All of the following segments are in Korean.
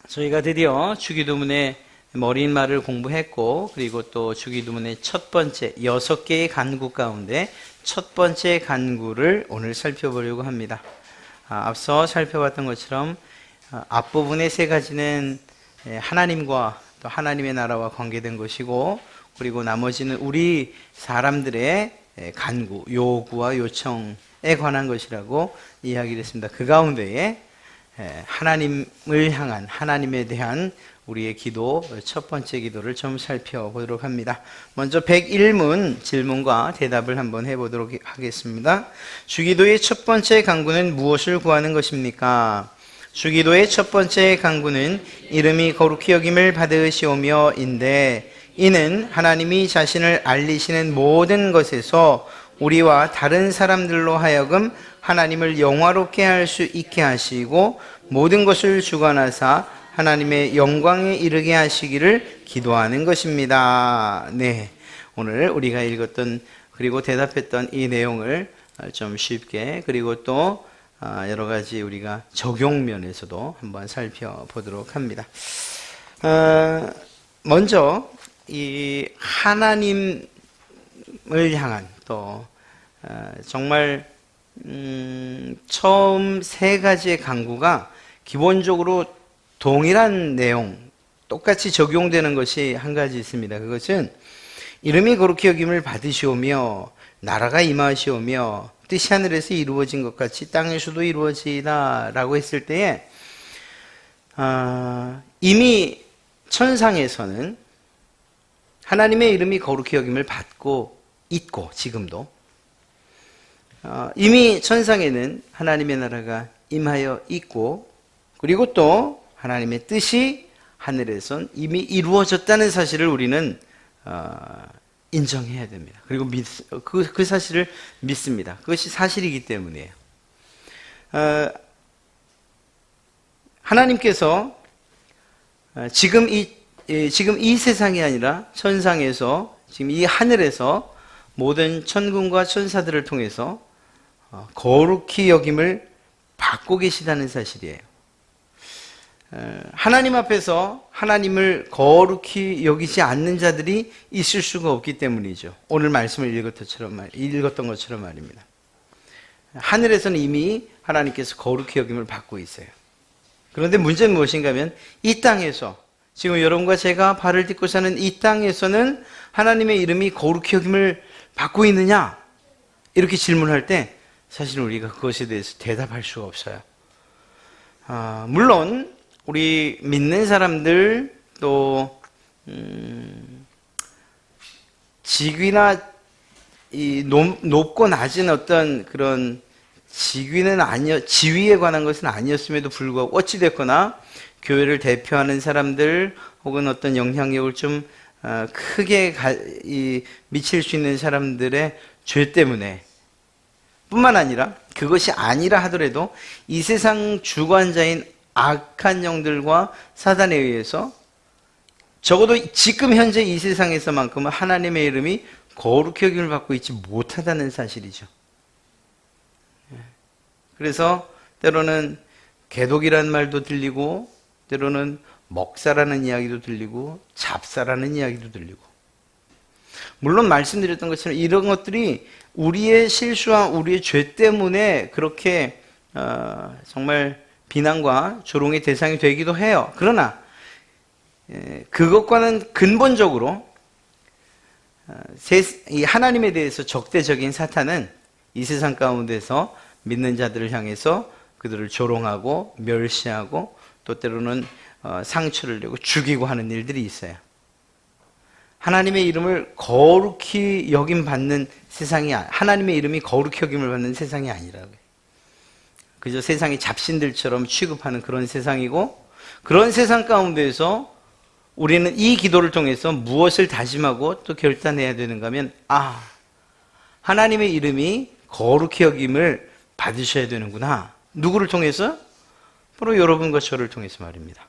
저희가 드디어 주기도문의 머릿말을 공부했고, 그리고 또 주기도문의 첫 번째 6개의 간구 가운데 첫 번째 간구를 오늘 살펴보려고 합니다. 앞서 살펴봤던 것처럼 앞부분의 3가지는 하나님과 또 하나님의 나라와 관계된 것이고, 그리고 나머지는 우리 사람들의 간구, 요구와 요청에 관한 것이라고 이야기를 했습니다. 그 가운데에 하나님을 향한, 하나님에 대한 우리의 기도, 첫 번째 기도를 좀 살펴보도록 합니다. 먼저 101문 질문과 대답을 한번 해보도록 하겠습니다. 주기도의 첫 번째 간구는 무엇을 구하는 것입니까? 주기도의 첫 번째 간구는 이름이 거룩히 여김을 받으시오며 인데, 이는 하나님이 자신을 알리시는 모든 것에서 우리와 다른 사람들로 하여금 하나님을 영화롭게 할 수 있게 하시고 모든 것을 주관하사 하나님의 영광에 이르게 하시기를 기도하는 것입니다. 네, 오늘 우리가 읽었던 그리고 대답했던 이 내용을 좀 쉽게, 그리고 또 여러 가지 우리가 적용 면에서도 한번 살펴보도록 합니다. 먼저 이 하나님을 향한, 또 정말 처음 3가지의 간구가 기본적으로 동일한 내용, 똑같이 적용되는 것이 한 가지 있습니다. 그것은 이름이 거룩히 여김을 받으시오며 나라가 임하시오며 뜻이 하늘에서 이루어진 것 같이 땅에서도 이루어지다 라고 했을 때에 이미 천상에서는 하나님의 이름이 거룩히 여김을 받고 있고, 지금도 이미 천상에는 하나님의 나라가 임하여 있고, 그리고 또 하나님의 뜻이 하늘에선 이미 이루어졌다는 사실을 우리는 인정해야 됩니다. 그리고 그 사실을 믿습니다. 그것이 사실이기 때문이에요. 하나님께서 지금 이 세상이 아니라 천상에서, 지금 이 하늘에서 모든 천군과 천사들을 통해서 거룩히 여김을 받고 계시다는 사실이에요. 하나님 앞에서 하나님을 거룩히 여기지 않는 자들이 있을 수가 없기 때문이죠. 오늘 말씀을 읽었던 것처럼 말입니다. 하늘에서는 이미 하나님께서 거룩히 여김을 받고 있어요. 그런데 문제는 무엇인가 하면 이 땅에서, 지금 여러분과 제가 발을 딛고 사는 이 땅에서는 하나님의 이름이 거룩히 여김을 받고 있느냐? 이렇게 질문할 때 사실 우리가 그것에 대해서 대답할 수가 없어요. 물론 우리 믿는 사람들, 또 직위나 이 높고 낮은 어떤 그런 지위에 관한 것은 아니었음에도 불구하고 어찌됐거나 교회를 대표하는 사람들, 혹은 어떤 영향력을 좀 크게 미칠 수 있는 사람들의 죄 때문에, 뿐만 아니라 그것이 아니라 하더라도 이 세상 주관자인 악한 영들과 사단에 의해서 적어도 지금 현재 이 세상에서만큼은 하나님의 이름이 거룩히 여김을 받고 있지 못하다는 사실이죠. 그래서 때로는 개독이라는 말도 들리고, 때로는 먹사라는 이야기도 들리고, 잡사라는 이야기도 들리고, 물론 말씀드렸던 것처럼 이런 것들이 우리의 실수와 우리의 죄 때문에 그렇게 정말 비난과 조롱의 대상이 되기도 해요. 그러나 그것과는 근본적으로 이 하나님에 대해서 적대적인 사탄은 이 세상 가운데서 믿는 자들을 향해서 그들을 조롱하고 멸시하고, 또 때로는 상처를 내고 죽이고 하는 일들이 있어요. 하나님의 이름을 거룩히 여김받는 세상이, 하나님의 이름이 거룩히 여김을 받는 세상이 아니라고요. 그저 세상의 잡신들처럼 취급하는 그런 세상이고, 그런 세상 가운데에서 우리는 이 기도를 통해서 무엇을 다짐하고 또 결단해야 되는가 하면, 하나님의 이름이 거룩히 여김을 받으셔야 되는구나. 누구를 통해서? 바로 여러분과 저를 통해서 말입니다.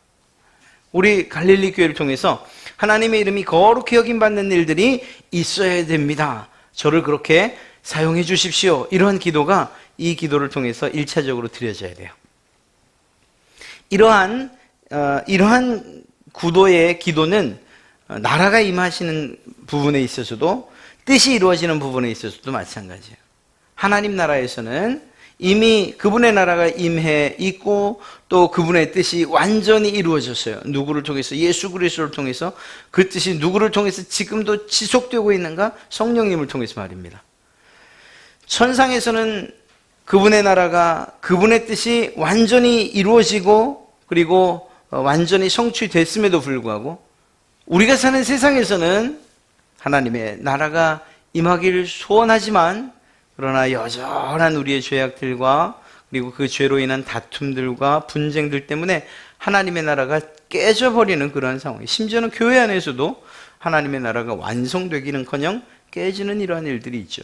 우리 갈릴리 교회를 통해서 하나님의 이름이 거룩히 여김받는 일들이 있어야 됩니다. 저를 그렇게 사용해 주십시오. 이러한 기도가 이 기도를 통해서 1차적으로 드려져야 돼요. 이러한 이러한 구도의 기도는 나라가 임하시는 부분에 있어서도 뜻이 이루어지는 부분에 있어서도 마찬가지예요. 하나님 나라에서는 이미 그분의 나라가 임해 있고 또 그분의 뜻이 완전히 이루어졌어요. 누구를 통해서? 예수 그리스도를 통해서. 그 뜻이 누구를 통해서 지금도 지속되고 있는가? 성령님을 통해서 말입니다. 천상에서는 그분의 나라가, 그분의 뜻이 완전히 이루어지고 그리고 완전히 성취됐음에도 불구하고 우리가 사는 세상에서는 하나님의 나라가 임하기를 소원하지만 그러나 여전한 우리의 죄악들과 그리고 그 죄로 인한 다툼들과 분쟁들 때문에 하나님의 나라가 깨져버리는 그러한 상황. 심지어는 교회 안에서도 하나님의 나라가 완성되기는커녕 깨지는 이러한 일들이 있죠.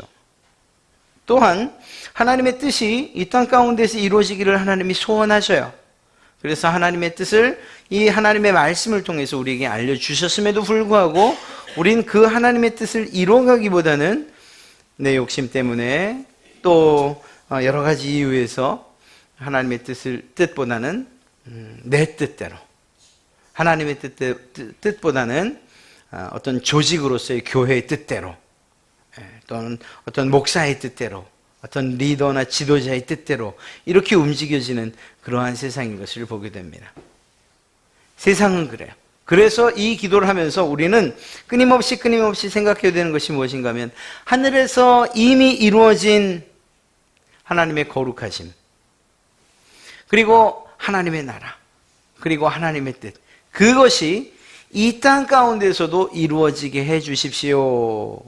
또한 하나님의 뜻이 이 땅 가운데서 이루어지기를 하나님이 소원하셔요. 그래서 하나님의 뜻을 이 하나님의 말씀을 통해서 우리에게 알려주셨음에도 불구하고 우린 그 하나님의 뜻을 이루어가기보다는 내 욕심 때문에 또 여러 가지 이유에서 하나님의 뜻보다는 내 뜻대로, 하나님의 뜻보다는 어떤 조직으로서의 교회의 뜻대로, 또는 어떤 목사의 뜻대로, 어떤 리더나 지도자의 뜻대로 이렇게 움직여지는 그러한 세상인 것을 보게 됩니다. 세상은 그래요. 그래서 이 기도를 하면서 우리는 끊임없이 생각해야 되는 것이 무엇인가 하면 하늘에서 이미 이루어진 하나님의 거룩하심, 그리고 하나님의 나라, 그리고 하나님의 뜻, 그것이 이 땅 가운데서도 이루어지게 해 주십시오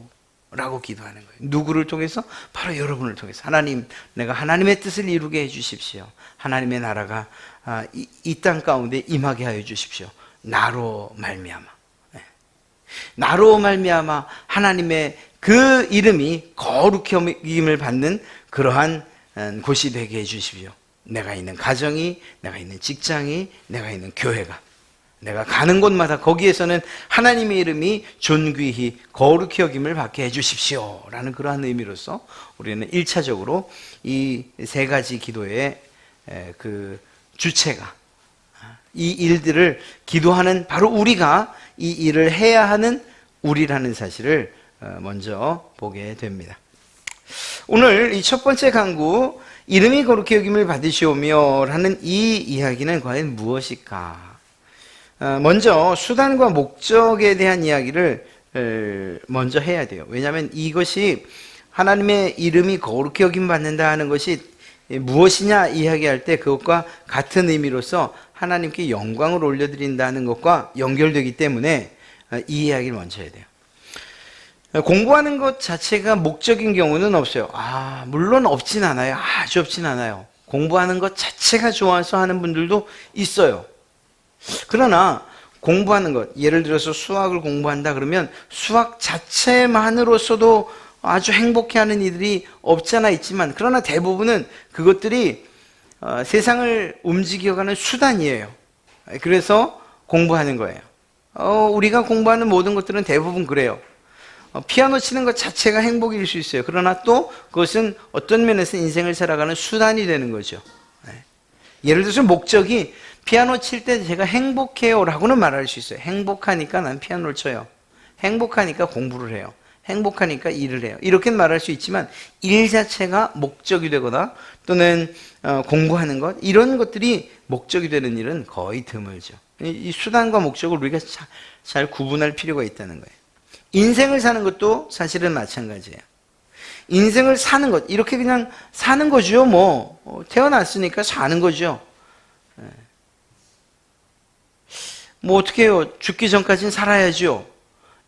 라고 기도하는 거예요. 누구를 통해서? 바로 여러분을 통해서. 하나님, 내가 하나님의 뜻을 이루게 해 주십시오. 하나님의 나라가 이 땅 가운데 임하게 하여 주십시오. 나로 말미암아, 나로 말미암아 하나님의 그 이름이 거룩함을 받는 그러한 곳이 되게 해 주십시오. 내가 있는 가정이, 내가 있는 직장이, 내가 있는 교회가, 내가 가는 곳마다 거기에서는 하나님의 이름이 존귀히 거룩히 여김을 받게 해 주십시오 라는 그러한 의미로서 우리는 1차적으로 이 세 가지 기도의 그 주체가, 이 일들을 기도하는 바로 우리가 이 일을 해야 하는 우리라는 사실을 먼저 보게 됩니다. 오늘 이 첫 번째 간구, 이름이 거룩히 여김을 받으시오며 라는 이 이야기는 과연 무엇일까? 먼저 수단과 목적에 대한 이야기를 먼저 해야 돼요. 왜냐하면 이것이 하나님의 이름이 거룩히 여김 받는다 하는 것이 무엇이냐 이야기할 때 그것과 같은 의미로서 하나님께 영광을 올려드린다는 것과 연결되기 때문에 이 이야기를 먼저 해야 돼요. 공부하는 것 자체가 목적인 경우는 없어요. 물론 없진 않아요. 아주 없진 않아요. 공부하는 것 자체가 좋아서 하는 분들도 있어요. 그러나 공부하는 것, 예를 들어서 수학을 공부한다 그러면 수학 자체만으로서도 아주 행복해하는 이들이 없잖아 있지만, 그러나 대부분은 그것들이 세상을 움직여가는 수단이에요. 그래서 공부하는 거예요. 우리가 공부하는 모든 것들은 대부분 그래요. 피아노 치는 것 자체가 행복일 수 있어요. 그러나 또 그것은 어떤 면에서 인생을 살아가는 수단이 되는 거죠. 예를 들어서 목적이 피아노 칠 때 제가 행복해요 라고는 말할 수 있어요. 행복하니까 난 피아노를 쳐요. 행복하니까 공부를 해요. 행복하니까 일을 해요. 이렇게 말할 수 있지만 일 자체가 목적이 되거나 또는 공부하는 것, 이런 것들이 목적이 되는 일은 거의 드물죠. 이 수단과 목적을 우리가 잘 구분할 필요가 있다는 거예요. 인생을 사는 것도 사실은 마찬가지예요. 인생을 사는 것, 이렇게 그냥 사는 거죠. 태어났으니까 사는 거죠. 어떻게 해요? 죽기 전까지는 살아야죠.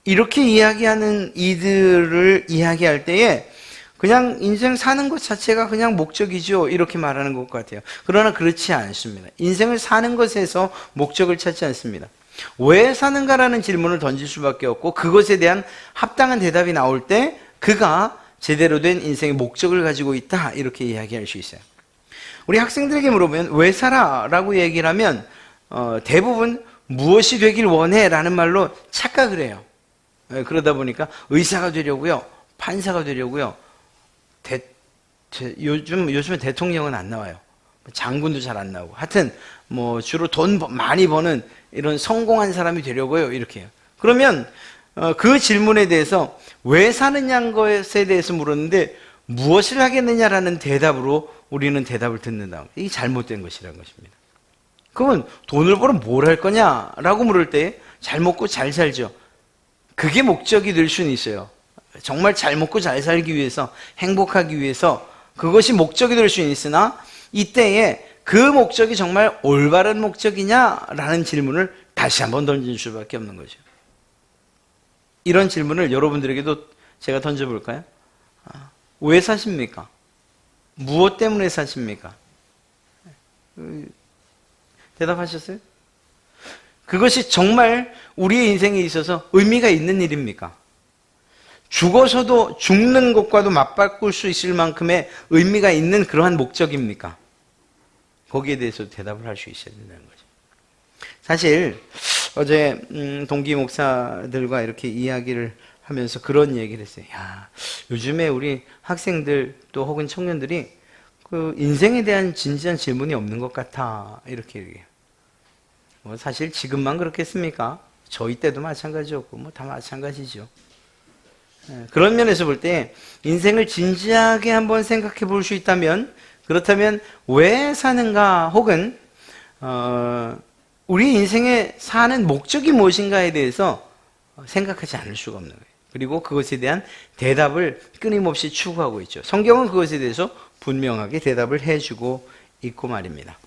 이렇게 이야기하는 이들을 이야기할 때에 그냥 인생 사는 것 자체가 그냥 목적이죠. 이렇게 말하는 것 같아요. 그러나 그렇지 않습니다. 인생을 사는 것에서 목적을 찾지 않습니다. 왜 사는가라는 질문을 던질 수밖에 없고 그것에 대한 합당한 대답이 나올 때 그가 제대로 된 인생의 목적을 가지고 있다, 이렇게 이야기할 수 있어요. 우리 학생들에게 물어보면 왜 살아? 라고 얘기를 하면 대부분 무엇이 되길 원해? 라는 말로 착각을 해요. 그러다 보니까 의사가 되려고요, 판사가 되려고요, 요즘에 대통령은 안 나와요. 장군도 잘 안 나오고. 하여튼 뭐 주로 돈 많이 버는 이런 성공한 사람이 되려고요. 이렇게 해요. 그러면 그 질문에 대해서 왜 사느냐는 것에 대해서 물었는데 무엇을 하겠느냐라는 대답으로 우리는 대답을 듣는다. 이게 잘못된 것이라는 것입니다. 그러면 돈을 벌면 뭘 할 거냐라고 물을 때 잘 먹고 잘 살죠. 그게 목적이 될 수는 있어요. 정말 잘 먹고 잘 살기 위해서, 행복하기 위해서 그것이 목적이 될 수는 있으나 이때에 그 목적이 정말 올바른 목적이냐라는 질문을 다시 한번 던질 수밖에 없는 거죠. 이런 질문을 여러분들에게도 제가 던져볼까요? 왜 사십니까? 무엇 때문에 사십니까? 대답하셨어요? 그것이 정말 우리의 인생에 있어서 의미가 있는 일입니까? 죽어서도 죽는 것과도 맞바꿀 수 있을 만큼의 의미가 있는 그러한 목적입니까? 거기에 대해서 대답을 할 수 있어야 된다는 거죠. 사실 어제 동기 목사들과 이렇게 이야기를 하면서 그런 얘기를 했어요. 야, 요즘에 우리 학생들 또 혹은 청년들이 그 인생에 대한 진지한 질문이 없는 것 같아 이렇게 얘기해요. 뭐 사실 지금만 그렇겠습니까? 저희 때도 마찬가지였고 뭐 다 마찬가지죠. 그런 면에서 볼 때 인생을 진지하게 한번 생각해 볼 수 있다면, 그렇다면 왜 사는가 혹은 우리 인생에 사는 목적이 무엇인가에 대해서 생각하지 않을 수가 없는 거예요. 그리고 그것에 대한 대답을 끊임없이 추구하고 있죠. 성경은 그것에 대해서 분명하게 대답을 해주고 있고 말입니다.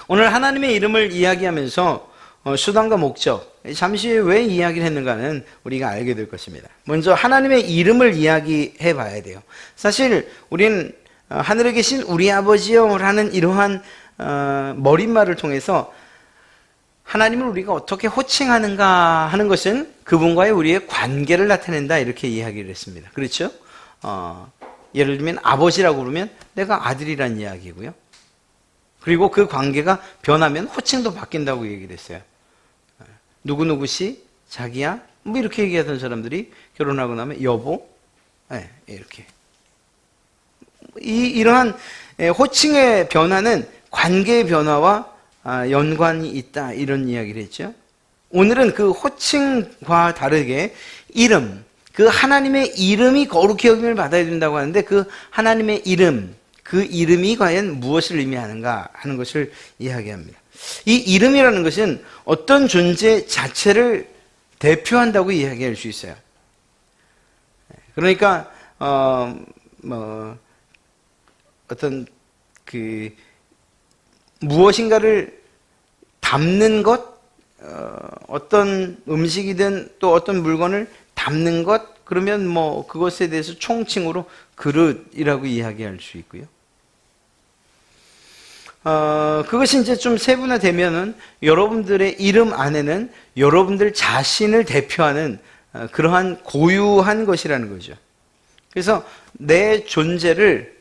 오늘 하나님의 이름을 이야기하면서 수단과 목적, 잠시 후에 왜 이야기를 했는가는 우리가 알게 될 것입니다. 먼저 하나님의 이름을 이야기해 봐야 돼요. 사실 우리는 하늘에 계신 우리 아버지여 라는 이러한 머릿말을 통해서 하나님을 우리가 어떻게 호칭하는가 하는 것은 그분과의 우리의 관계를 나타낸다 이렇게 이야기를 했습니다. 그렇죠? 예를 들면 아버지라고 부르면 내가 아들이란 이야기고요. 그리고 그 관계가 변하면 호칭도 바뀐다고 얘기를 했어요. 누구누구씨, 자기야, 뭐 이렇게 얘기하던 사람들이 결혼하고 나면 여보, 네, 이렇게. 이러한 호칭의 변화는 관계의 변화와 연관이 있다 이런 이야기를 했죠. 오늘은 그 호칭과 다르게 이름, 그 하나님의 이름이 거룩히 여김을 받아야 된다고 하는데 그 하나님의 이름, 그 이름이 과연 무엇을 의미하는가 하는 것을 이야기합니다. 이 이름이라는 것은 어떤 존재 자체를 대표한다고 이야기할 수 있어요. 그러니까 어떤 그 무엇인가를 담는 것, 어떤 음식이든 또 어떤 물건을 담는 것, 그러면 뭐 그것에 대해서 총칭으로 그릇이라고 이야기할 수 있고요. 그것이 이제 좀 세분화되면은 여러분들의 이름 안에는 여러분들 자신을 대표하는 그러한 고유한 것이라는 거죠. 그래서 내 존재를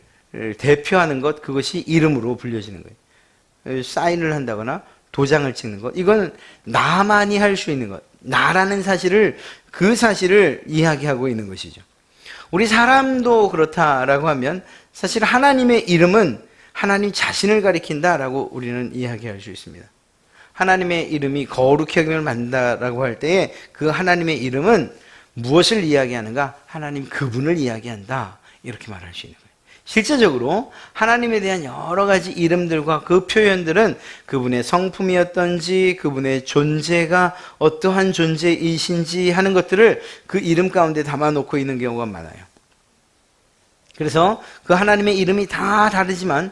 대표하는 것, 그것이 이름으로 불려지는 거예요. 사인을 한다거나 도장을 찍는 것, 이건 나만이 할 수 있는 것, 나라는 사실을, 그 사실을 이야기하고 있는 것이죠. 우리 사람도 그렇다라고 하면 사실 하나님의 이름은 하나님 자신을 가리킨다라고 우리는 이야기할 수 있습니다. 하나님의 이름이 거룩히 여김을 받는다라고 할 때에 그 하나님의 이름은 무엇을 이야기하는가? 하나님 그분을 이야기한다. 이렇게 말할 수 있는 거예요. 실제적으로 하나님에 대한 여러 가지 이름들과 그 표현들은 그분의 성품이었던지 그분의 존재가 어떠한 존재이신지 하는 것들을 그 이름 가운데 담아놓고 있는 경우가 많아요. 그래서 그 하나님의 이름이 다 다르지만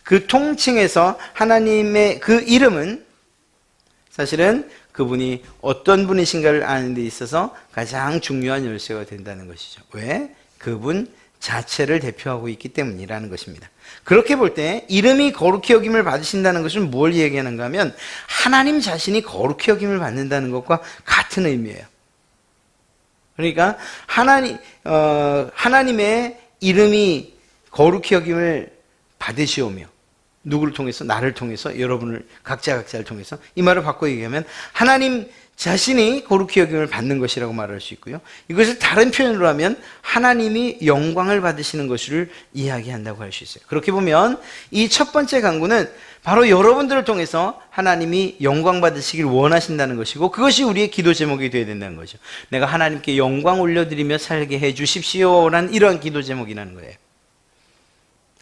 그 통칭에서 하나님의 그 이름은 사실은 그분이 어떤 분이신가를 아는 데 있어서 가장 중요한 열쇠가 된다는 것이죠. 왜? 그분 자체를 대표하고 있기 때문이라는 것입니다. 그렇게 볼 때 이름이 거룩히 여김을 받으신다는 것은 뭘 얘기하는가 하면 하나님 자신이 거룩히 여김을 받는다는 것과 같은 의미예요. 그러니까 하나님의 이름이 거룩히 여김을 받으시오며 누구를 통해서? 나를 통해서, 여러분을 각자를 통해서. 이 말을 바꿔 얘기하면 하나님 자신이 거룩히 여김을 받는 것이라고 말할 수 있고요. 이것을 다른 표현으로 하면 하나님이 영광을 받으시는 것을 이야기한다고 할 수 있어요. 그렇게 보면 이 첫 번째 간구는 바로 여러분들을 통해서 하나님이 영광 받으시길 원하신다는 것이고, 그것이 우리의 기도 제목이 되어야 된다는 거죠. 내가 하나님께 영광 올려드리며 살게 해 주십시오라는 이러한 기도 제목이라는 거예요.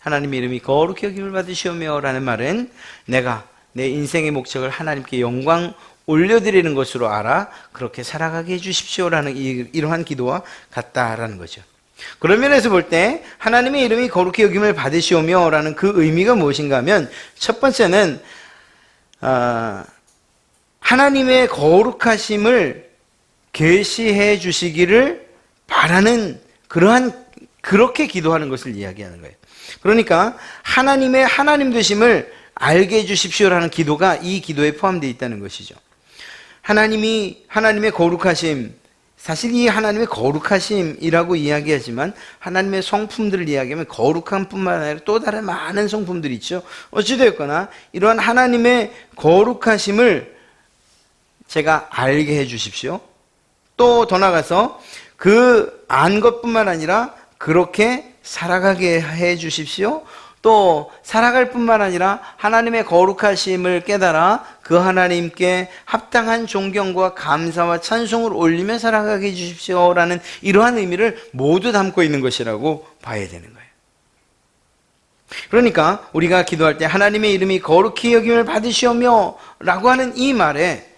하나님의 이름이 거룩히 여김을 받으시오며 라는 말은 내가 내 인생의 목적을 하나님께 영광 올려드리는 것으로 알아 그렇게 살아가게 해주십시오라는 이러한 기도와 같다라는 거죠. 그런 면에서 볼 때 하나님의 이름이 거룩히 여김을 받으시오며 라는 그 의미가 무엇인가 하면, 첫 번째는 하나님의 거룩하심을 계시해 주시기를 바라는 그렇게 기도하는 것을 이야기하는 거예요. 그러니까 하나님의 하나님 되심을 알게 해주십시오라는 기도가 이 기도에 포함되어 있다는 것이죠. 하나님의 거룩하심, 사실 이 하나님의 거룩하심이라고 이야기하지만 하나님의 성품들을 이야기하면 거룩함 뿐만 아니라 또 다른 많은 성품들이 있죠. 어찌되었거나 이러한 하나님의 거룩하심을 제가 알게 해 주십시오. 또 더 나아가서 그 안 것뿐만 아니라 그렇게 살아가게 해 주십시오. 또 살아갈 뿐만 아니라 하나님의 거룩하심을 깨달아 그 하나님께 합당한 존경과 감사와 찬송을 올리며 살아가게 해주십시오라는 이러한 의미를 모두 담고 있는 것이라고 봐야 되는 거예요. 그러니까 우리가 기도할 때 하나님의 이름이 거룩히 여김을 받으시오며 라고 하는 이 말에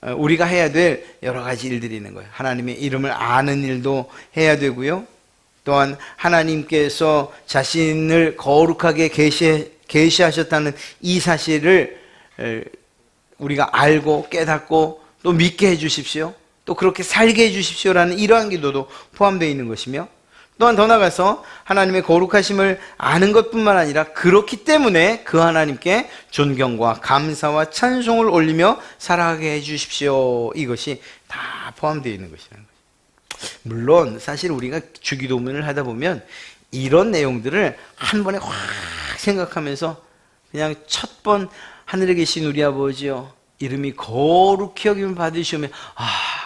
우리가 해야 될 여러 가지 일들이 있는 거예요. 하나님의 이름을 아는 일도 해야 되고요. 또한 하나님께서 자신을 거룩하게 계시하셨다는 이 사실을 우리가 알고 깨닫고 또 믿게 해주십시오. 또 그렇게 살게 해주십시오라는 이러한 기도도 포함되어 있는 것이며, 또한 더 나아가서 하나님의 거룩하심을 아는 것뿐만 아니라 그렇기 때문에 그 하나님께 존경과 감사와 찬송을 올리며 살아가게 해주십시오. 이것이 다 포함되어 있는 것이라는 거예요. 물론 사실 우리가 주기도문을 하다 보면 이런 내용들을 한 번에 확 생각하면서 그냥 첫 번 하늘에 계신 우리 아버지요 이름이 거룩히 여김을 받으시오며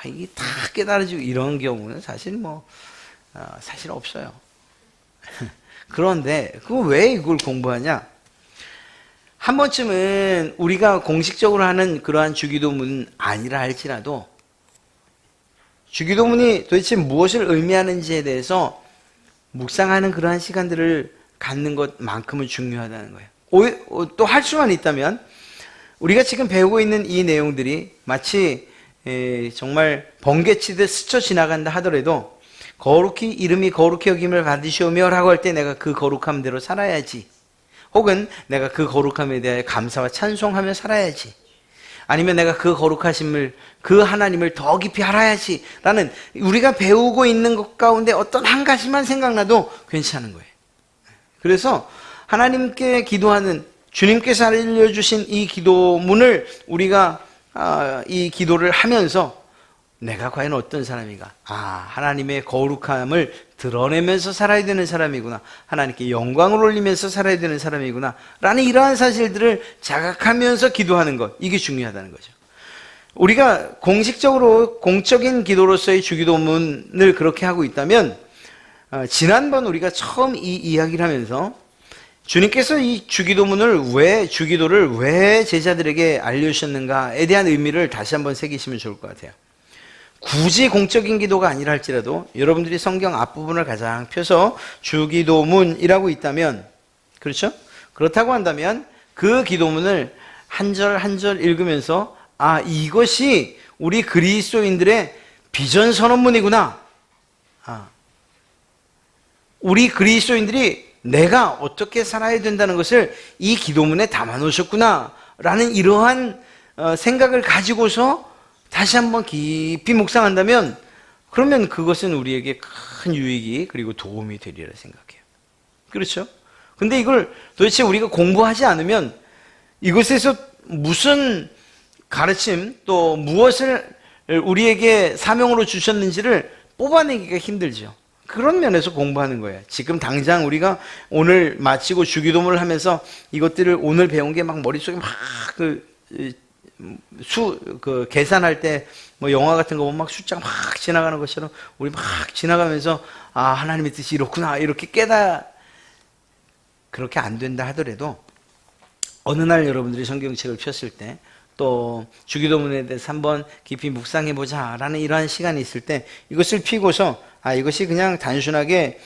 이게 다 깨달아지고 이런 경우는 사실 사실 없어요. 그런데 왜 이걸 공부하냐? 한 번쯤은 우리가 공식적으로 하는 그러한 주기도문 아니라 할지라도 주기도문이 도대체 무엇을 의미하는지에 대해서 묵상하는 그러한 시간들을 갖는 것만큼은 중요하다는 거예요. 또 할 수만 있다면 우리가 지금 배우고 있는 이 내용들이 마치 정말 번개치듯 스쳐 지나간다 하더라도 이름이 거룩히 여김을 받으시오며 라고 할 때 내가 그 거룩함대로 살아야지, 혹은 내가 그 거룩함에 대하여 감사와 찬송하며 살아야지, 아니면 내가 그 거룩하심을, 그 하나님을 더 깊이 알아야지 라는 우리가 배우고 있는 것 가운데 어떤 한 가지만 생각나도 괜찮은 거예요. 그래서 하나님께 기도하는, 주님께서 알려주신 이 기도문을 우리가 이 기도를 하면서 내가 과연 어떤 사람인가, 하나님의 거룩함을 드러내면서 살아야 되는 사람이구나, 하나님께 영광을 올리면서 살아야 되는 사람이구나 라는 이러한 사실들을 자각하면서 기도하는 것, 이게 중요하다는 거죠. 우리가 공식적으로 공적인 기도로서의 주기도문을 그렇게 하고 있다면, 지난번 우리가 처음 이 이야기를 하면서 주님께서 이 주기도를 왜 제자들에게 알려주셨는가에 대한 의미를 다시 한번 새기시면 좋을 것 같아요. 굳이 공적인 기도가 아니라 할지라도 여러분들이 성경 앞부분을 가장 펴서 주기도문이라고 있다면, 그렇죠? 그렇다고 한다면 그 기도문을 한 절 한 절 읽으면서 이것이 우리 그리스도인들의 비전 선언문이구나, 우리 그리스도인들이 내가 어떻게 살아야 된다는 것을 이 기도문에 담아 놓으셨구나 라는 이러한 생각을 가지고서 다시 한번 깊이 묵상한다면, 그러면 그것은 우리에게 큰 유익이 그리고 도움이 되리라 생각해요. 그렇죠? 근데 이걸 도대체 우리가 공부하지 않으면 이것에서 무슨 가르침, 또 무엇을 우리에게 사명으로 주셨는지를 뽑아내기가 힘들죠. 그런 면에서 공부하는 거예요. 지금 당장 우리가 오늘 마치고 주기도문을 하면서 이것들을 오늘 배운 게 막 머릿속에 막 계산할 때 뭐 영화 같은 거 보면 막 숫자가 막 지나가는 것처럼 우리 막 지나가면서 아, 하나님의 뜻이 이렇구나 이렇게 그렇게 안 된다 하더라도 어느 날 여러분들이 성경책을 폈을 때 또 주기도문에 대해서 한번 깊이 묵상해보자 라는 이러한 시간이 있을 때 이것을 피고서 아, 이것이 그냥 단순하게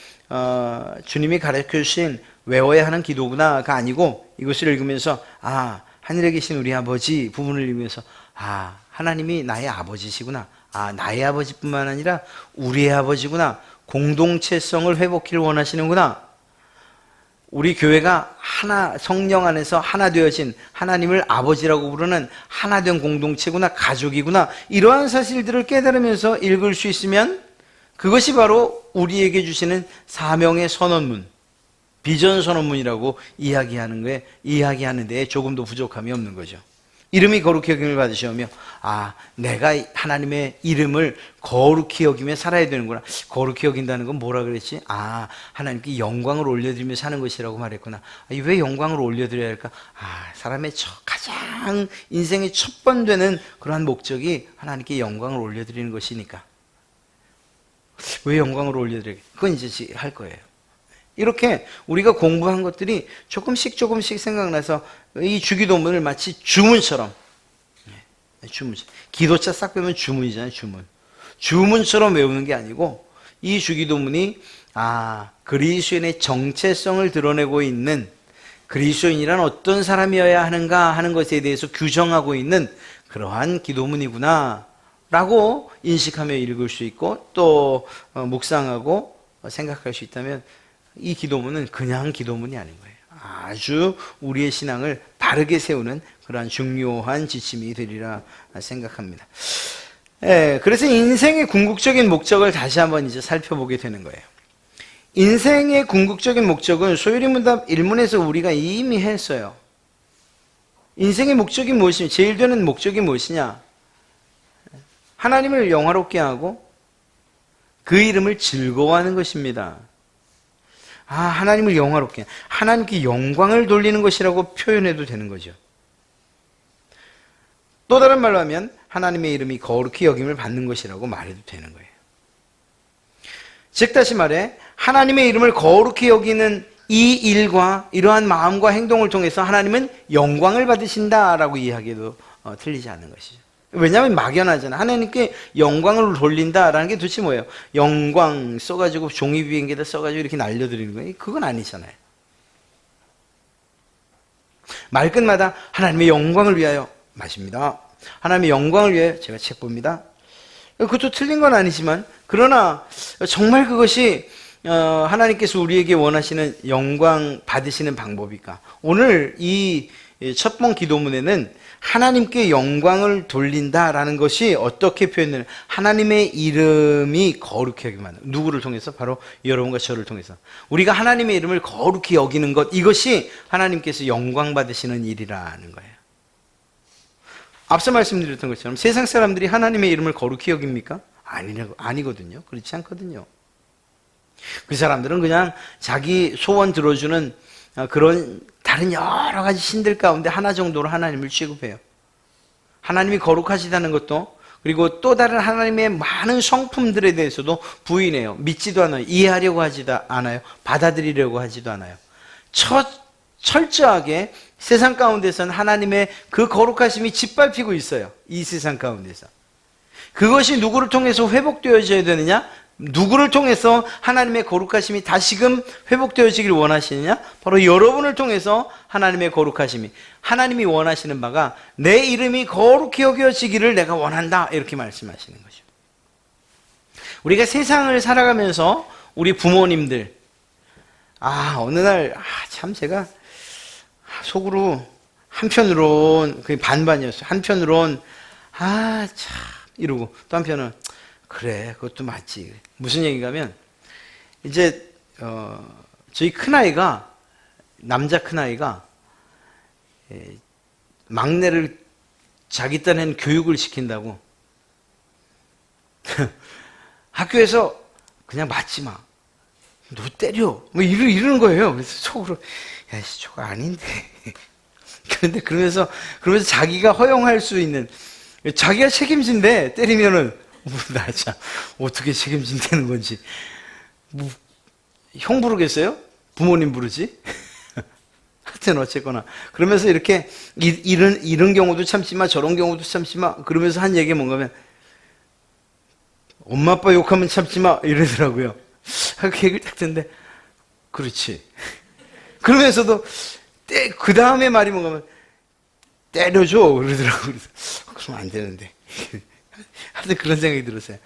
주님이 가르쳐주신 외워야 하는 기도구나가 아니고 이것을 읽으면서 아, 하늘에 계신 우리 아버지 부분을 읽으면서 아, 하나님이 나의 아버지시구나. 아, 나의 아버지뿐만 아니라 우리의 아버지구나. 공동체성을 회복하기를 원하시는구나. 우리 교회가 하나, 성령 안에서 하나 되어진 하나님을 아버지라고 부르는 하나 된 공동체구나, 가족이구나. 이러한 사실들을 깨달으면서 읽을 수 있으면 그것이 바로 우리에게 주시는 사명의 선언문, 비전 선언문이라고 이야기하는 데에 조금도 부족함이 없는 거죠. 이름이 거룩히 여김을 받으시오며 아, 내가 하나님의 이름을 거룩히 여기며 살아야 되는구나. 거룩히 여긴다는 건 뭐라 그랬지? 아, 하나님께 영광을 올려드리며 사는 것이라고 말했구나. 아, 왜 영광을 올려드려야 할까? 아, 사람의 가장 인생의 첫 번 되는 그러한 목적이 하나님께 영광을 올려드리는 것이니까. 왜 영광을 올려드려야? 그건 이제 할 거예요. 이렇게 우리가 공부한 것들이 조금씩 생각나서 이 주기도문을 마치 주문처럼, 기도자 싹 빼면 주문이잖아요. 주문처럼 외우는 게 아니고 이 주기도문이 아, 그리스도인의 정체성을 드러내고 있는, 그리스도인이란 어떤 사람이어야 하는가 하는 것에 대해서 규정하고 있는 그러한 기도문이구나 라고 인식하며 읽을 수 있고 또 묵상하고 생각할 수 있다면 이 기도문은 그냥 기도문이 아닌 거예요. 아주 우리의 신앙을 바르게 세우는 그러한 중요한 지침이 되리라 생각합니다. 그래서 인생의 궁극적인 목적을 다시 한번 이제 살펴보게 되는 거예요. 인생의 궁극적인 목적은 소요리문답 1문에서 우리가 이미 했어요. 인생의 목적이 무엇이냐? 제일 되는 목적이 무엇이냐? 하나님을 영화롭게 하고 그 이름을 즐거워하는 것입니다. 아, 하나님을 영화롭게, 하나님께 영광을 돌리는 것이라고 표현해도 되는 거죠. 또 다른 말로 하면 하나님의 이름이 거룩히 여김을 받는 것이라고 말해도 되는 거예요. 즉 다시 말해 하나님의 이름을 거룩히 여기는 이 일과 이러한 마음과 행동을 통해서 하나님은 영광을 받으신다라고 이야기해도 틀리지 않는 것이죠. 왜냐하면 막연하잖아. 하나님께 영광을 돌린다라는 게 도대체 뭐예요? 영광 써가지고 종이 비행기에다 써가지고 이렇게 날려드리는 거예요? 그건 아니잖아요. 말끝마다 하나님의 영광을 위하여 맞습니다. 하나님의 영광을 위하여 제가 책 봅니다. 그것도 틀린 건 아니지만 그러나 정말 그것이 하나님께서 우리에게 원하시는 영광 받으시는 방법일까? 오늘 이 첫 번 기도문에는 하나님께 영광을 돌린다라는 것이 어떻게 표현되는, 하나님의 이름이 거룩히 여기만 하는, 누구를 통해서? 바로 여러분과 저를 통해서 우리가 하나님의 이름을 거룩히 여기는 것, 이것이 하나님께서 영광 받으시는 일이라는 거예요. 앞서 말씀드렸던 것처럼 세상 사람들이 하나님의 이름을 거룩히 여깁니까? 아니거든요. 그렇지 않거든요. 그 사람들은 그냥 자기 소원 들어주는 그런 다른 여러 가지 신들 가운데 하나 정도로 하나님을 취급해요. 하나님이 거룩하시다는 것도, 그리고 또 다른 하나님의 많은 성품들에 대해서도 부인해요. 믿지도 않아요. 이해하려고 하지도 않아요. 받아들이려고 하지도 않아요. 철저하게 세상 가운데서는 하나님의 그 거룩하심이 짓밟히고 있어요. 이 세상 가운데서. 그것이 누구를 통해서 회복되어져야 되느냐? 누구를 통해서 하나님의 거룩하심이 다시금 회복되어지길 원하시느냐? 바로 여러분을 통해서 하나님의 거룩하심이, 하나님이 원하시는 바가 내 이름이 거룩히 여겨지기를 내가 원한다, 이렇게 말씀하시는 거죠. 우리가 세상을 살아가면서 우리 부모님들, 어느 날 참 제가 속으로 한편으론 그게 반반이었어요. 한편으론 참 이러고, 또 한편은 그래, 그것도 맞지. 무슨 얘기가 하면, 이제 저희 큰아이가, 남자 큰아이가 막내를 자기 딴에는 교육을 시킨다고 학교에서 그냥 맞지 마, 너 때려. 뭐 이러는 거예요. 그래서 속으로, 야, 저거 아닌데. 그런데 그러면서 자기가 허용할 수 있는, 자기가 책임진데, 때리면은, 나 참, 어떻게 책임진다는 건지. 뭐, 형 부르겠어요? 부모님 부르지? 하여튼 어쨌거나. 그러면서 이렇게, 이런 경우도 참지 마, 저런 경우도 참지 마. 그러면서 한 얘기가 뭔가 하면, 엄마 아빠 욕하면 참지 마. 이러더라고요. 그 얘기를 딱 듣는데, 그렇지. 그러면서도, 그 다음에 말이 뭔가 하면, 때려줘. 그러더라고요. 그러면 안 되는데. 하여튼 그런 생각이 들었어요.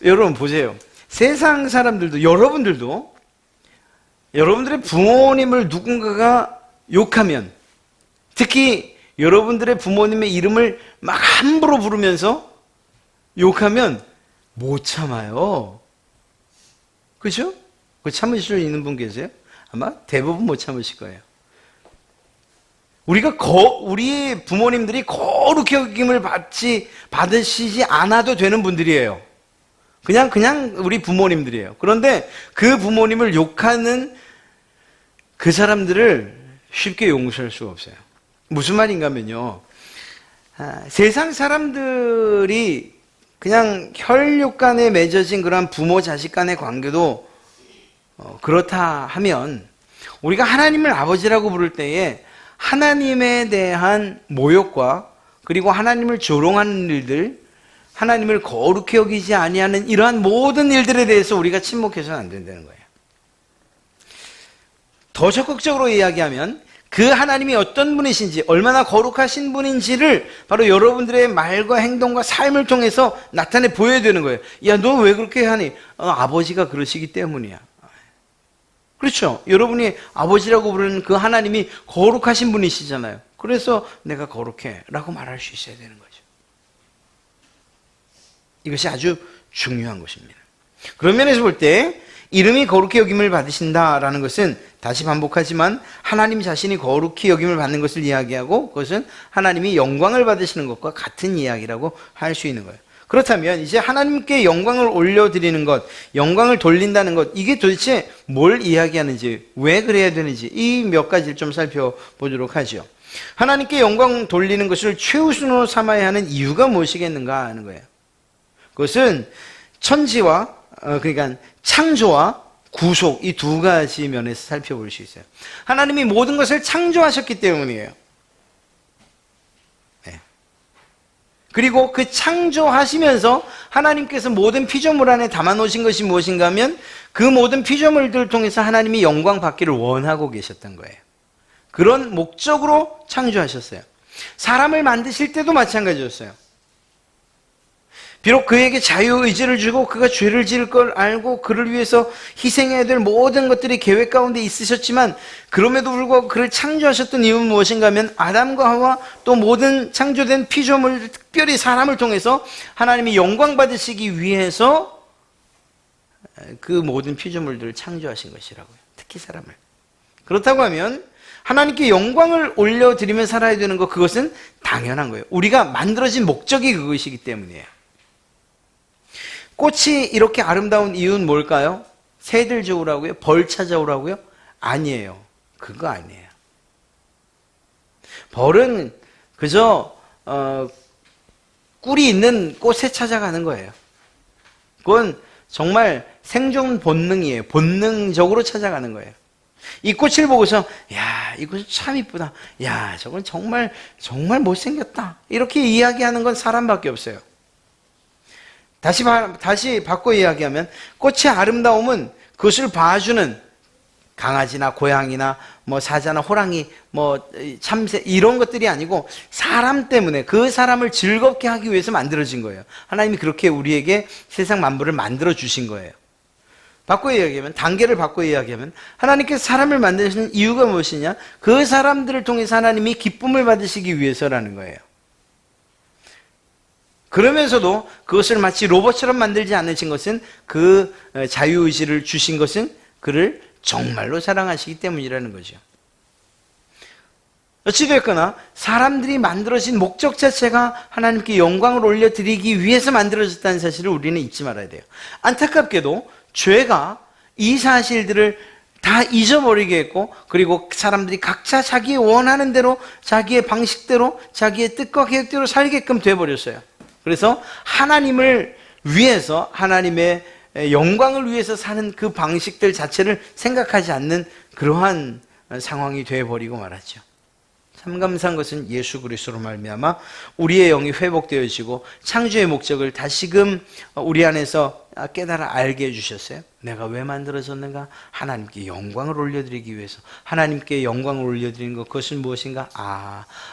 여러분 보세요. 세상 사람들도, 여러분들의 부모님을 누군가가 욕하면, 특히 여러분들의 부모님의 이름을 막 함부로 부르면서 욕하면 못 참아요. 그죠? 그 참으실 수 있는 분 계세요? 아마 대부분 못 참으실 거예요. 우리 부모님들이 거룩히 여김을 받으시지 않아도 되는 분들이에요. 그냥 우리 부모님들이에요. 그런데 그 부모님을 욕하는 그 사람들을 쉽게 용서할 수가 없어요. 무슨 말인가 하면요. 세상 사람들이 그냥 혈육 간에 맺어진 그런 부모 자식 간의 관계도 그렇다 하면 우리가 하나님을 아버지라고 부를 때에 하나님에 대한 모욕과 그리고 하나님을 조롱하는 일들, 하나님을 거룩히 여기지 아니하는 이러한 모든 일들에 대해서 우리가 침묵해서는 안 된다는 거예요. 더 적극적으로 이야기하면 그 하나님이 어떤 분이신지, 얼마나 거룩하신 분인지를 바로 여러분들의 말과 행동과 삶을 통해서 나타내 보여야 되는 거예요. 야, 너 왜 그렇게 하니? 아버지가 그러시기 때문이야. 그렇죠? 여러분이 아버지라고 부르는 그 하나님이 거룩하신 분이시잖아요. 그래서 내가 거룩해 라고 말할 수 있어야 되는 거죠. 이것이 아주 중요한 것입니다. 그런 면에서 볼 때 이름이 거룩히 여김을 받으신다라는 것은 다시 반복하지만 하나님 자신이 거룩히 여김을 받는 것을 이야기하고 그것은 하나님이 영광을 받으시는 것과 같은 이야기라고 할 수 있는 거예요. 그렇다면 이제 하나님께 영광을 올려드리는 것, 영광을 돌린다는 것, 이게 도대체 뭘 이야기하는지, 왜 그래야 되는지 이 몇 가지를 좀 살펴보도록 하죠. 하나님께 영광 돌리는 것을 최우선으로 삼아야 하는 이유가 무엇이겠는가 하는 거예요. 그것은 천지와 그러니까 창조와 구속 이 두 가지 면에서 살펴볼 수 있어요. 하나님이 모든 것을 창조하셨기 때문이에요. 그리고 그 창조하시면서 하나님께서 모든 피조물 안에 담아놓으신 것이 무엇인가 하면 그 모든 피조물들을 통해서 하나님이 영광 받기를 원하고 계셨던 거예요. 그런 목적으로 창조하셨어요. 사람을 만드실 때도 마찬가지였어요. 비록 그에게 자유의지를 주고 그가 죄를 지을 걸 알고 그를 위해서 희생해야 될 모든 것들이 계획 가운데 있으셨지만 그럼에도 불구하고 그를 창조하셨던 이유는 무엇인가 하면 아담과 하와 또 모든 창조된 피조물 특별히 사람을 통해서 하나님이 영광 받으시기 위해서 그 모든 피조물들을 창조하신 것이라고요. 특히 사람을. 그렇다고 하면 하나님께 영광을 올려드리며 살아야 되는 것, 그것은 당연한 거예요. 우리가 만들어진 목적이 그것이기 때문이에요. 꽃이 이렇게 아름다운 이유는 뭘까요? 새들 좋으라고요? 벌 찾아오라고요? 아니에요. 그거 아니에요. 벌은 그저 꿀이 있는 꽃에 찾아가는 거예요. 그건 정말 생존 본능이에요. 본능적으로 찾아가는 거예요. 이 꽃을 보고서 야, 이것이 참 이쁘다. 야, 저건 정말 못생겼다. 이렇게 이야기하는 건 사람밖에 없어요. 다시 바꿔 이야기하면 꽃의 아름다움은 그것을 봐주는 강아지나 고양이나 뭐 사자나 호랑이 뭐 참새 이런 것들이 아니고 사람 때문에 그 사람을 즐겁게 하기 위해서 만들어진 거예요. 하나님이 그렇게 우리에게 세상 만물을 만들어 주신 거예요. 바꿔 이야기하면, 단계를 바꿔 이야기하면 하나님께서 사람을 만드시는 이유가 무엇이냐? 그 사람들을 통해서 하나님이 기쁨을 받으시기 위해서라는 거예요. 그러면서도 그것을 마치 로봇처럼 만들지 않으신 것은 그 자유의지를 주신 것은 그를 정말로 사랑하시기 때문이라는 거죠. 어찌됐거나 사람들이 만들어진 목적 자체가 하나님께 영광을 올려드리기 위해서 만들어졌다는 사실을 우리는 잊지 말아야 돼요. 안타깝게도 죄가 이 사실들을 다 잊어버리게 했고, 그리고 사람들이 각자 자기 원하는 대로, 자기의 방식대로, 자기의 뜻과 계획대로 살게끔 돼버렸어요. 그래서 하나님을 위해서, 하나님의 영광을 위해서 사는 그 방식들 자체를 생각하지 않는 그러한 상황이 되어버리고 말았죠. 참감사한 것은 예수 그리스도로 말미암아 우리의 영이 회복되어지고 창조의 목적을 다시금 우리 안에서 깨달아 알게 해주셨어요. 내가 왜 만들어졌는가? 하나님께 영광을 올려드리기 위해서. 하나님께 영광을 올려드리는 것, 그것은 무엇인가?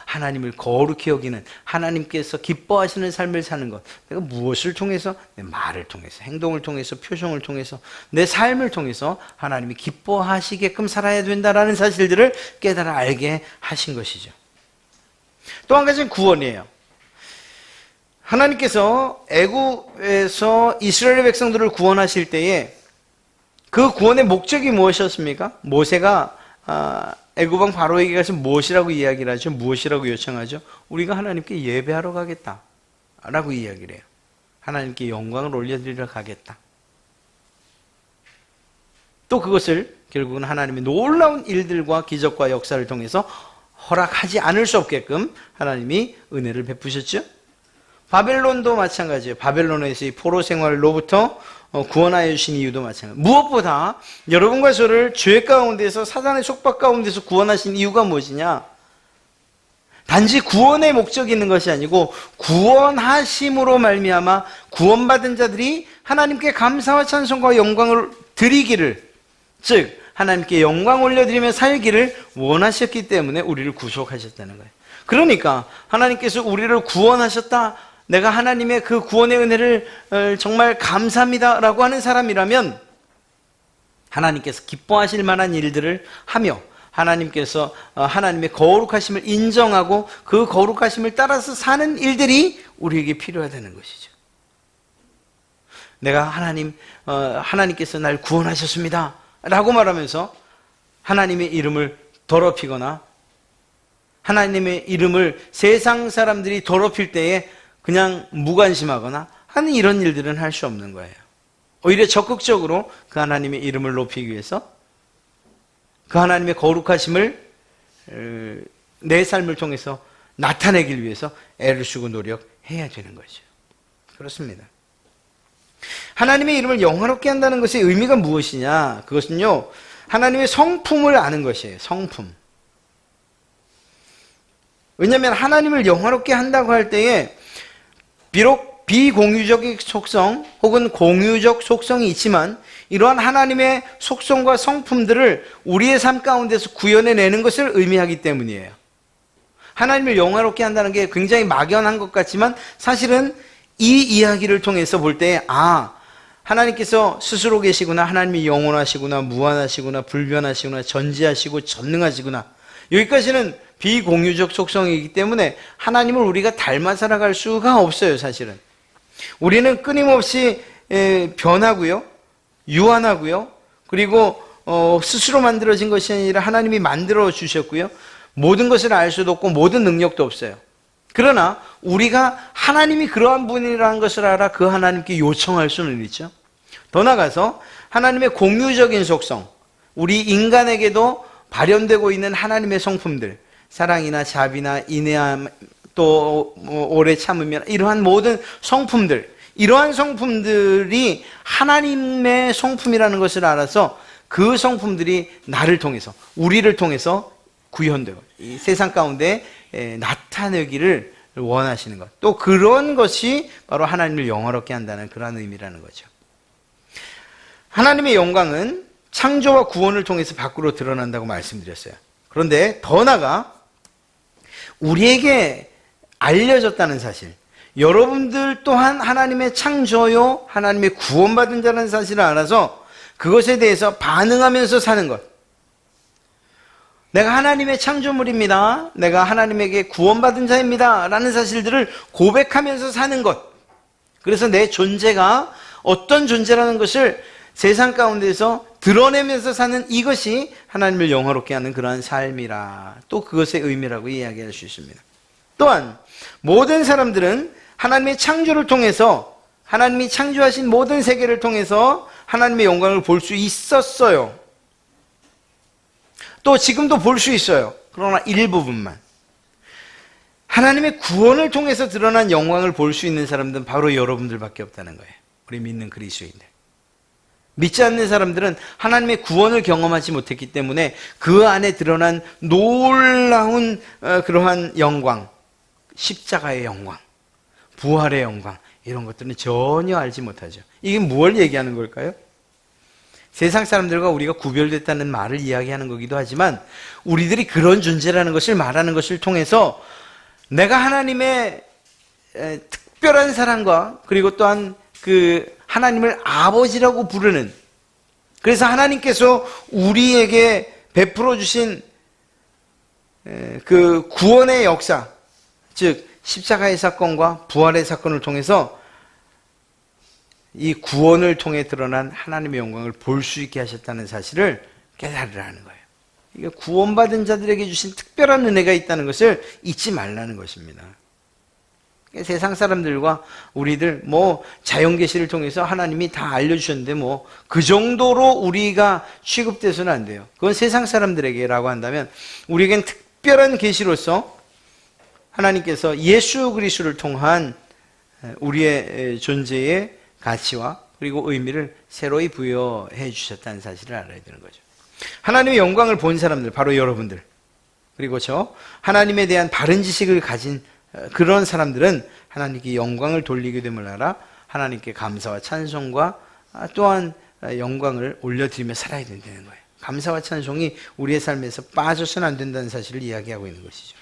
하나님을 거룩히 여기는, 하나님께서 기뻐하시는 삶을 사는 것. 내가 무엇을 통해서? 내 말을 통해서, 행동을 통해서, 표정을 통해서, 내 삶을 통해서 하나님이 기뻐하시게끔 살아야 된다라는 사실들을 깨달아 알게 하신 것이죠. 또 한 가지는 구원이에요. 하나님께서 애굽에서 이스라엘 백성들을 구원하실 때에 그 구원의 목적이 무엇이었습니까? 모세가 애굽 왕 바로에게 가서 무엇이라고 이야기를 하죠? 무엇이라고 요청하죠? 우리가 하나님께 예배하러 가겠다 라고 이야기를 해요. 하나님께 영광을 올려드리러 가겠다. 또 그것을 결국은 하나님의 놀라운 일들과 기적과 역사를 통해서 허락하지 않을 수 없게끔 하나님이 은혜를 베푸셨죠. 바벨론도 마찬가지예요. 바벨론에서 이 포로 생활로부터 구원하여 주신 이유도 마찬가지예요. 무엇보다 여러분과 저를 죄 가운데서, 사단의 속박 가운데서 구원하신 이유가 무엇이냐? 단지 구원의 목적이 있는 것이 아니고 구원하심으로 말미암아 구원받은 자들이 하나님께 감사와 찬송과 영광을 드리기를, 즉 하나님께 영광 올려드리며 살기를 원하셨기 때문에 우리를 구속하셨다는 거예요. 그러니까 하나님께서 우리를 구원하셨다, 내가 하나님의 그 구원의 은혜를 정말 감사합니다 라고 하는 사람이라면 하나님께서 기뻐하실 만한 일들을 하며 하나님께서 하나님의 거룩하심을 인정하고 그 거룩하심을 따라서 사는 일들이 우리에게 필요하다는 것이죠. 내가 하나님께서 날 구원하셨습니다 라고 말하면서 하나님의 이름을 더럽히거나 하나님의 이름을 세상 사람들이 더럽힐 때에 그냥 무관심하거나 하는 이런 일들은 할 수 없는 거예요. 오히려 적극적으로 그 하나님의 이름을 높이기 위해서, 그 하나님의 거룩하심을 내 삶을 통해서 나타내기 위해서 애를 쓰고 노력해야 되는 거죠. 그렇습니다. 하나님의 이름을 영화롭게 한다는 것의 의미가 무엇이냐? 그것은요, 하나님의 성품을 아는 것이에요. 성품. 왜냐하면 하나님을 영화롭게 한다고 할 때에 비록 비공유적인 속성 혹은 공유적 속성이 있지만 이러한 하나님의 속성과 성품들을 우리의 삶 가운데서 구현해내는 것을 의미하기 때문이에요. 하나님을 영화롭게 한다는 게 굉장히 막연한 것 같지만 사실은 이 이야기를 통해서 볼 때 하나님께서 스스로 계시구나, 하나님이 영원하시구나, 무한하시구나, 불변하시구나, 전지하시고 전능하시구나, 여기까지는 비공유적 속성이기 때문에 하나님을 우리가 닮아 살아갈 수가 없어요. 사실은 우리는 끊임없이 변하고요, 유한하고요, 그리고 스스로 만들어진 것이 아니라 하나님이 만들어 주셨고요, 모든 것을 알 수도 없고 모든 능력도 없어요. 그러나 우리가 하나님이 그러한 분이라는 것을 알아 그 하나님께 요청할 수는 있죠. 더 나아가서 하나님의 공유적인 속성, 우리 인간에게도 발현되고 있는 하나님의 성품들, 사랑이나 자비나 인내함, 또 오래 참으면, 이러한 모든 성품들, 이러한 성품들이 하나님의 성품이라는 것을 알아서 그 성품들이 나를 통해서, 우리를 통해서 구현되고 이 세상 가운데 나타내기를 원하시는 것, 또 그런 것이 바로 하나님을 영화롭게 한다는 그런 의미라는 거죠. 하나님의 영광은 창조와 구원을 통해서 밖으로 드러난다고 말씀드렸어요. 그런데 더 나아가 우리에게 알려졌다는 사실, 여러분들 또한 하나님의 창조요, 하나님의 구원받은 자라는 사실을 알아서 그것에 대해서 반응하면서 사는 것, 내가 하나님의 창조물입니다, 내가 하나님에게 구원받은 자입니다 라는 사실들을 고백하면서 사는 것, 그래서 내 존재가 어떤 존재라는 것을 세상 가운데서 드러내면서 사는 이것이 하나님을 영화롭게 하는 그러한 삶이라, 또 그것의 의미라고 이야기할 수 있습니다. 또한 모든 사람들은 하나님의 창조를 통해서, 하나님이 창조하신 모든 세계를 통해서 하나님의 영광을 볼 수 있었어요. 또 지금도 볼 수 있어요. 그러나 일부분만. 하나님의 구원을 통해서 드러난 영광을 볼 수 있는 사람들은 바로 여러분들밖에 없다는 거예요. 우리 믿는 그리스도인들. 믿지 않는 사람들은 하나님의 구원을 경험하지 못했기 때문에 그 안에 드러난 놀라운 그러한 영광, 십자가의 영광, 부활의 영광, 이런 것들은 전혀 알지 못하죠. 이게 무엇을 얘기하는 걸까요? 세상 사람들과 우리가 구별됐다는 말을 이야기하는 거기도 하지만 우리들이 그런 존재라는 것을 말하는 것을 통해서 내가 하나님의 특별한 사랑과 그리고 또한 그 하나님을 아버지라고 부르는, 그래서 하나님께서 우리에게 베풀어 주신 그 구원의 역사, 즉 십자가의 사건과 부활의 사건을 통해서 이 구원을 통해 드러난 하나님의 영광을 볼 수 있게 하셨다는 사실을 깨달으라는 거예요. 이게 구원받은 자들에게 주신 특별한 은혜가 있다는 것을 잊지 말라는 것입니다. 세상 사람들과 우리들 자연계시를 통해서 하나님이 다 알려주셨는데 그 정도로 우리가 취급돼서는 안 돼요. 그건 세상 사람들에게라고 한다면 우리에겐 특별한 계시로서 하나님께서 예수 그리스도를 통한 우리의 존재의 가치와 그리고 의미를 새로이 부여해 주셨다는 사실을 알아야 되는 거죠. 하나님의 영광을 본 사람들, 바로 여러분들, 그리고 하나님에 대한 바른 지식을 가진 그런 사람들은 하나님께 영광을 돌리게 됨을 알아 하나님께 감사와 찬송과 또한 영광을 올려드리며 살아야 된다는 거예요. 감사와 찬송이 우리의 삶에서 빠져서는 안 된다는 사실을 이야기하고 있는 것이죠.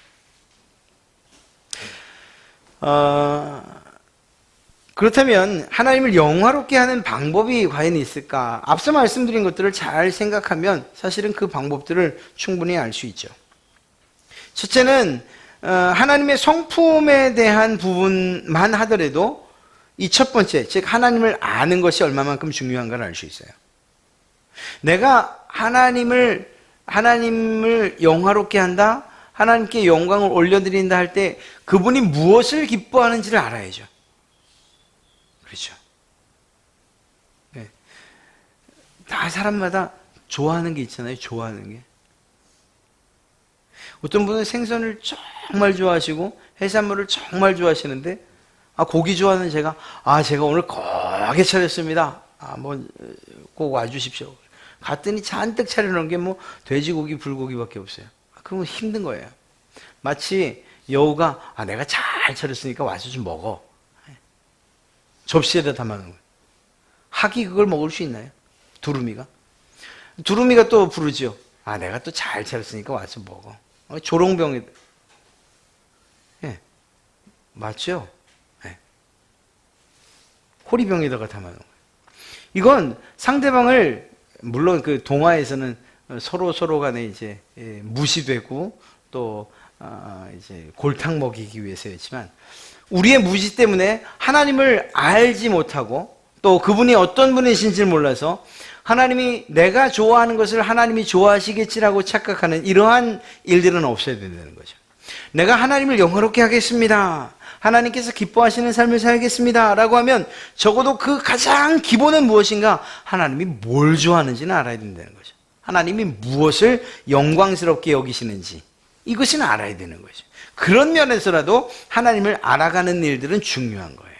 그렇다면 하나님을 영화롭게 하는 방법이 과연 있을까? 앞서 말씀드린 것들을 잘 생각하면 사실은 그 방법들을 충분히 알 수 있죠. 첫째는 하나님의 성품에 대한 부분만 하더라도 이 첫 번째, 즉 하나님을 아는 것이 얼마만큼 중요한가를 알 수 있어요. 내가 하나님을 영화롭게 한다, 하나님께 영광을 올려드린다 할 때 그분이 무엇을 기뻐하는지를 알아야죠. 그렇죠. 네. 다 사람마다 좋아하는 게 있잖아요. 좋아하는 게. 어떤 분은 생선을 정말 좋아하시고 해산물을 정말 좋아하시는데 고기 좋아하는 제가 오늘 거하게 차렸습니다. 꼭 와주십시오. 갔더니 잔뜩 차려놓은 게 돼지고기, 불고기밖에 없어요. 그러면 힘든 거예요. 마치 여우가 내가 잘 차렸으니까 와서 좀 먹어. 접시에다 담아놓은 거예요. 학이 그걸 먹을 수 있나요? 두루미가? 두루미가 또 부르죠. 내가 또 잘 차렸으니까 와서 먹어. 조롱병에, 맞죠? 호리병에다가 담아놓은 거예요. 이건 상대방을, 물론 그 동화에서는 서로 간에 이제 무시되고 또 이제 골탕 먹이기 위해서였지만 우리의 무시 때문에 하나님을 알지 못하고 또 그분이 어떤 분이신지를 몰라서 하나님이 내가 좋아하는 것을 하나님이 좋아하시겠지라고 착각하는 이러한 일들은 없어야 된다는 거죠. 내가 하나님을 영화롭게 하겠습니다. 하나님께서 기뻐하시는 삶을 살겠습니다. 라고 하면 적어도 그 가장 기본은 무엇인가? 하나님이 뭘 좋아하는지는 알아야 된다는 거죠. 하나님이 무엇을 영광스럽게 여기시는지 이것은 알아야 되는 거죠. 그런 면에서라도 하나님을 알아가는 일들은 중요한 거예요.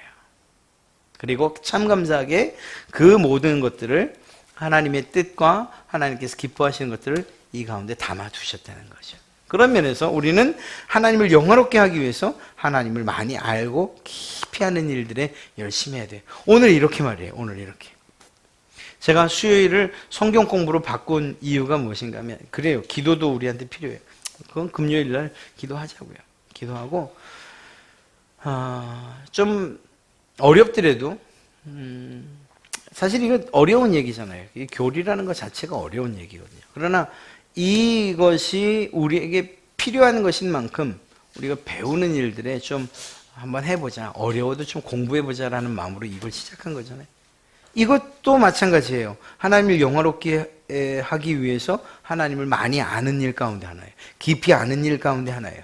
그리고 참 감사하게 그 모든 것들을 하나님의 뜻과 하나님께서 기뻐하시는 것들을 이 가운데 담아두셨다는 거죠. 그런 면에서 우리는 하나님을 영화롭게 하기 위해서 하나님을 많이 알고 깊이 하는 일들에 열심히 해야 돼요. 오늘 이렇게 말이에요. 오늘 이렇게. 제가 수요일을 성경 공부로 바꾼 이유가 무엇인가 하면 그래요. 기도도 우리한테 필요해요. 그건 금요일 날 기도하자고요. 기도하고 좀 어렵더라도 사실 이거 어려운 얘기잖아요. 이 교리라는 것 자체가 어려운 얘기거든요. 그러나 이것이 우리에게 필요한 것인 만큼 우리가 배우는 일들에 좀 한번 해보자. 어려워도 좀 공부해보자라는 마음으로 이걸 시작한 거잖아요. 이것도 마찬가지예요. 하나님을 영화롭게 하기 위해서 하나님을 많이 아는 일 가운데 하나예요. 깊이 아는 일 가운데 하나예요.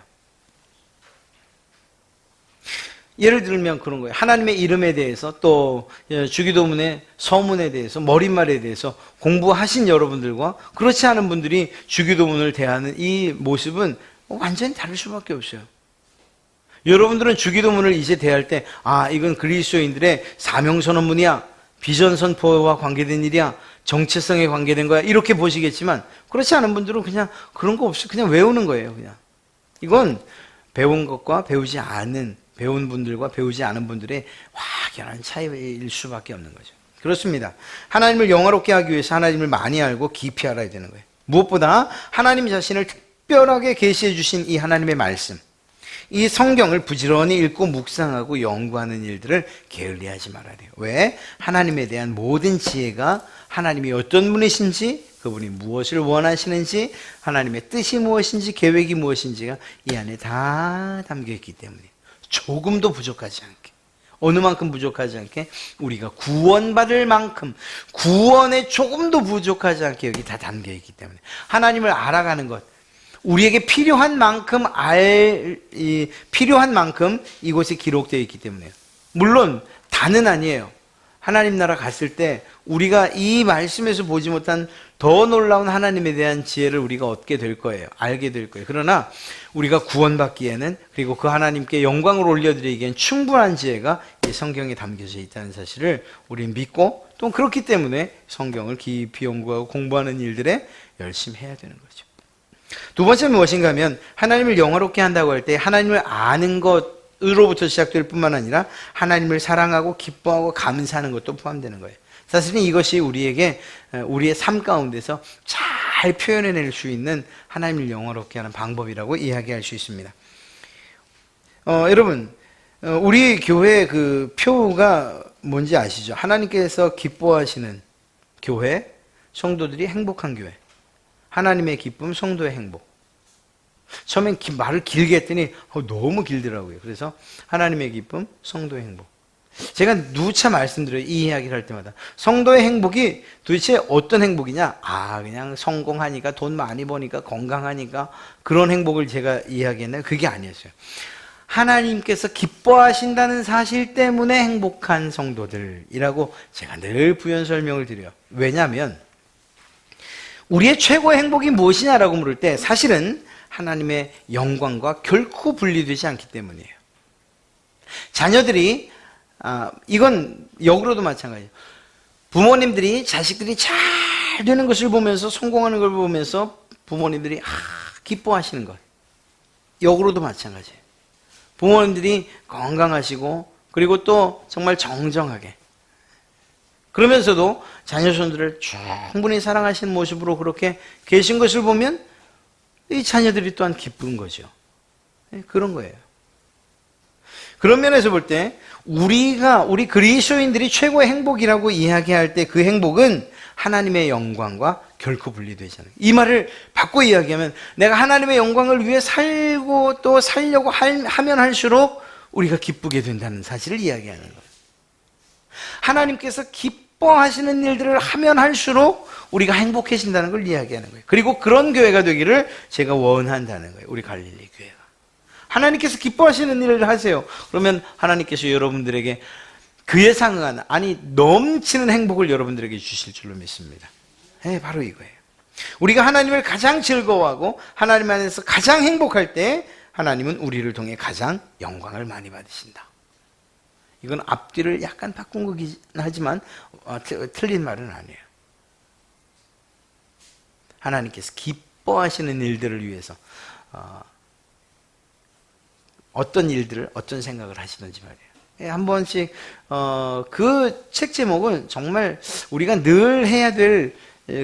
예를 들면 그런 거예요. 하나님의 이름에 대해서 또 주기도문의 서문에 대해서 머릿말에 대해서 공부하신 여러분들과 그렇지 않은 분들이 주기도문을 대하는 이 모습은 완전히 다를 수밖에 없어요. 여러분들은 주기도문을 이제 대할 때 이건 그리스도인들의 사명선언문이야, 비전선포와 관계된 일이야, 정체성에 관계된 거야 이렇게 보시겠지만 그렇지 않은 분들은 그냥 그런 거 없이 그냥 외우는 거예요. 그냥 이건 배운 것과 배우지 않은 배운 분들과 배우지 않은 분들의 확연한 차이일 수밖에 없는 거죠. 그렇습니다. 하나님을 영화롭게 하기 위해서 하나님을 많이 알고 깊이 알아야 되는 거예요. 무엇보다 하나님 자신을 특별하게 계시해 주신 이 하나님의 말씀, 이 성경을 부지런히 읽고 묵상하고 연구하는 일들을 게을리하지 말아야 돼요. 왜? 하나님에 대한 모든 지혜가 하나님이 어떤 분이신지, 그분이 무엇을 원하시는지, 하나님의 뜻이 무엇인지, 계획이 무엇인지가 이 안에 다 담겨 있기 때문에 조금도 부족하지 않게, 어느 만큼 부족하지 않게, 우리가 구원받을 만큼 구원에 조금도 부족하지 않게 여기 다 담겨 있기 때문에 하나님을 알아가는 것, 우리에게 필요한 만큼 필요한 만큼 이곳에 기록되어 있기 때문에요. 물론 다는 아니에요. 하나님 나라 갔을 때 우리가 이 말씀에서 보지 못한 더 놀라운 하나님에 대한 지혜를 우리가 얻게 될 거예요. 알게 될 거예요. 그러나 우리가 구원받기에는, 그리고 그 하나님께 영광을 올려드리기엔 충분한 지혜가 이 성경에 담겨져 있다는 사실을 우리는 믿고, 또 그렇기 때문에 성경을 깊이 연구하고 공부하는 일들에 열심히 해야 되는 거죠. 두 번째는 무엇인가 하면, 하나님을 영화롭게 한다고 할 때 하나님을 아는 것으로부터 시작될 뿐만 아니라 하나님을 사랑하고 기뻐하고 감사하는 것도 포함되는 거예요. 사실은 이것이 우리에게 우리의 삶 가운데서 잘 표현해낼 수 있는 하나님을 영화롭게 하는 방법이라고 이야기할 수 있습니다. 여러분, 우리 교회 그 표가 뭔지 아시죠? 하나님께서 기뻐하시는 교회, 성도들이 행복한 교회. 하나님의 기쁨, 성도의 행복. 처음엔 말을 길게 했더니 너무 길더라고요. 그래서 하나님의 기쁨, 성도의 행복. 제가 누차 말씀드려요. 이 이야기를 할 때마다. 성도의 행복이 도대체 어떤 행복이냐? 그냥 성공하니까, 돈 많이 버니까, 건강하니까 그런 행복을 제가 이야기했나요? 그게 아니었어요. 하나님께서 기뻐하신다는 사실 때문에 행복한 성도들이라고 제가 늘 부연 설명을 드려요. 왜냐하면 우리의 최고의 행복이 무엇이냐라고 물을 때 사실은 하나님의 영광과 결코 분리되지 않기 때문이에요. 자녀들이 이건 역으로도 마찬가지예요. 부모님들이 자식들이 잘 되는 것을 보면서, 성공하는 걸 보면서 부모님들이 기뻐하시는 것. 역으로도 마찬가지예요. 부모님들이 건강하시고, 그리고 또 정말 정정하게, 그러면서도 자녀손들을 충분히 사랑하시는 모습으로 그렇게 계신 것을 보면 이 자녀들이 또한 기쁜 거죠. 그런 거예요. 그런 면에서 볼 때 우리 그리스도인들이 최고의 행복이라고 이야기할 때 그 행복은 하나님의 영광과 결코 분리되지 않아요. 이 말을 바꿔 이야기하면, 내가 하나님의 영광을 위해 살고 또 살려고 하면 할수록 우리가 기쁘게 된다는 사실을 이야기하는 거예요. 하나님께서 기뻐하시는 일들을 하면 할수록 우리가 행복해진다는 걸 이야기하는 거예요. 그리고 그런 교회가 되기를 제가 원한다는 거예요. 우리 갈릴리 교회가. 하나님께서 기뻐하시는 일을 하세요. 그러면 하나님께서 여러분들에게 그에 상응하는, 넘치는 행복을 여러분들에게 주실 줄로 믿습니다. 바로 이거예요. 우리가 하나님을 가장 즐거워하고 하나님 안에서 가장 행복할 때 하나님은 우리를 통해 가장 영광을 많이 받으신다. 이건 앞뒤를 약간 바꾼 거긴 하지만 틀린 말은 아니에요. 하나님께서 기뻐하시는 일들을 위해서 어떤 일들을, 어떤 생각을 하시는지 말이에요. 한 번씩 그 책 제목은 정말 우리가 늘 해야 될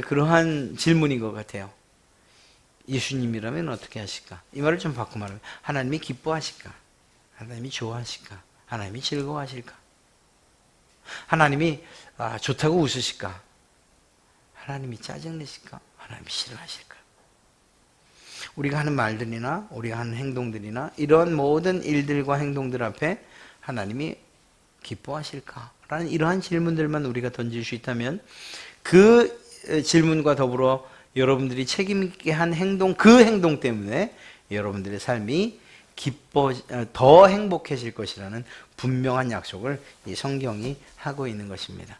그러한 질문인 것 같아요. 예수님이라면 어떻게 하실까? 이 말을 좀 바꿔 말하면, 하나님이 기뻐하실까? 하나님이 좋아하실까? 하나님이 즐거워하실까? 하나님이 좋다고 웃으실까? 하나님이 짜증내실까? 하나님이 싫어하실까? 우리가 하는 말들이나 우리가 하는 행동들이나 이런 모든 일들과 행동들 앞에 하나님이 기뻐하실까? 라는 이러한 질문들만 우리가 던질 수 있다면, 그 질문과 더불어 여러분들이 책임있게 한 행동, 그 행동 때문에 여러분들의 삶이 더 행복해질 것이라는 분명한 약속을 이 성경이 하고 있는 것입니다.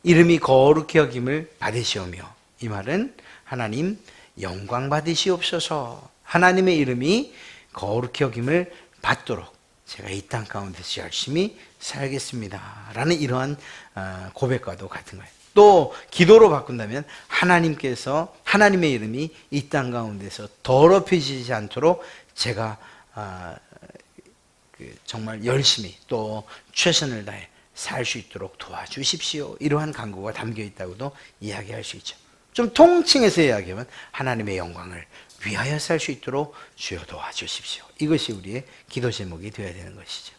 이름이 거룩히 여김을 받으시오며, 이 말은 하나님 영광 받으시옵소서, 하나님의 이름이 거룩히 여김을 받도록 제가 이 땅 가운데서 열심히 살겠습니다 라는 이러한 고백과도 같은 거예요. 또 기도로 바꾼다면 하나님께서 하나님의 이름이 이 땅 가운데서 더럽혀지지 않도록 제가 정말 열심히 또 최선을 다해 살 수 있도록 도와주십시오, 이러한 간구가 담겨 있다고도 이야기할 수 있죠. 좀 통칭해서 이야기하면 하나님의 영광을 위하여 살 수 있도록 주여 도와주십시오, 이것이 우리의 기도 제목이 되어야 되는 것이죠.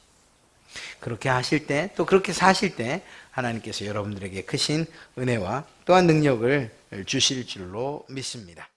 그렇게 하실 때, 또 그렇게 사실 때 하나님께서 여러분들에게 크신 은혜와 또한 능력을 주실 줄로 믿습니다.